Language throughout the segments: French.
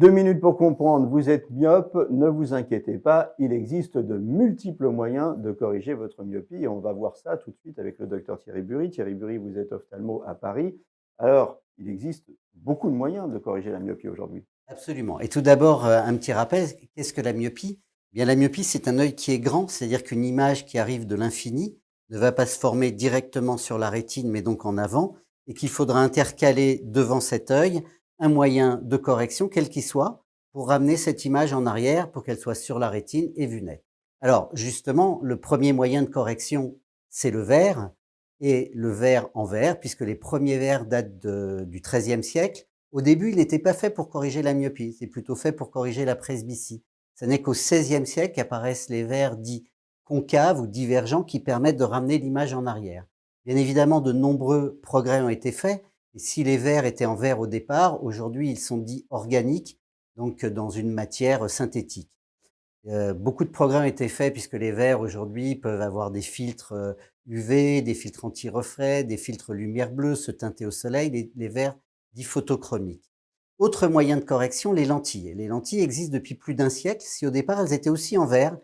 2 minutes pour comprendre, vous êtes myope, ne vous inquiétez pas, il existe de multiples moyens de corriger votre myopie et on va voir ça tout de suite avec le docteur Thierry Bury. Thierry Bury, vous êtes ophtalmo à Paris. Alors, il existe beaucoup de moyens de corriger la myopie aujourd'hui. Absolument. Et tout d'abord, un petit rappel, qu'est-ce que la myopie? Eh bien, la myopie, c'est un œil qui est grand, c'est-à-dire qu'une image qui arrive de l'infini ne va pas se former directement sur la rétine, mais donc en avant, et qu'il faudra intercaler devant cet œil un moyen de correction, quel qu'il soit, pour ramener cette image en arrière pour qu'elle soit sur la rétine et vue nette. Alors, justement, le premier moyen de correction, c'est le verre, et le verre en verre, puisque les premiers verres datent du XIIIe siècle. Au début, il n'était pas fait pour corriger la myopie, c'est plutôt fait pour corriger la presbytie. Ce n'est qu'au XVIe siècle qu'apparaissent les verres dits concaves ou divergents qui permettent de ramener l'image en arrière. Bien évidemment, de nombreux progrès ont été faits, et si les verres étaient en verre au départ, aujourd'hui ils sont dits organiques, donc dans une matière synthétique. Beaucoup de progrès ont été faits puisque les verres aujourd'hui peuvent avoir des filtres UV, des filtres anti-reflets, des filtres lumière bleue, se teinter au soleil, les verres dits photochromiques. Autre moyen de correction, les lentilles. Les lentilles existent depuis plus d'un siècle. Si au départ elles étaient aussi en verre,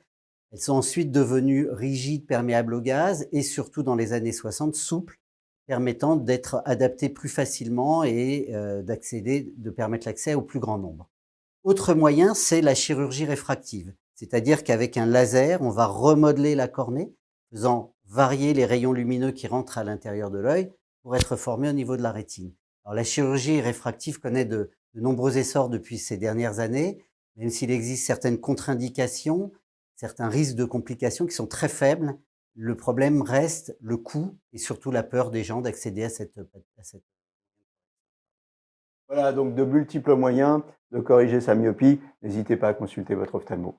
elles sont ensuite devenues rigides, perméables au gaz et surtout dans les années 60 souples, permettant d'être adaptées plus facilement et de permettre l'accès au plus grand nombre. Autre moyen, c'est la chirurgie réfractive. C'est-à-dire qu'avec un laser, on va remodeler la cornée, faisant varier les rayons lumineux qui rentrent à l'intérieur de l'œil pour être formés au niveau de la rétine. Alors, la chirurgie réfractive connaît de nombreux essors depuis ces dernières années, même s'il existe certaines contre-indications, certains risques de complications qui sont très faibles. Le problème reste le coût et surtout la peur des gens d'accéder à cette. Voilà, donc de multiples moyens de corriger sa myopie. N'hésitez pas à consulter votre ophtalmo.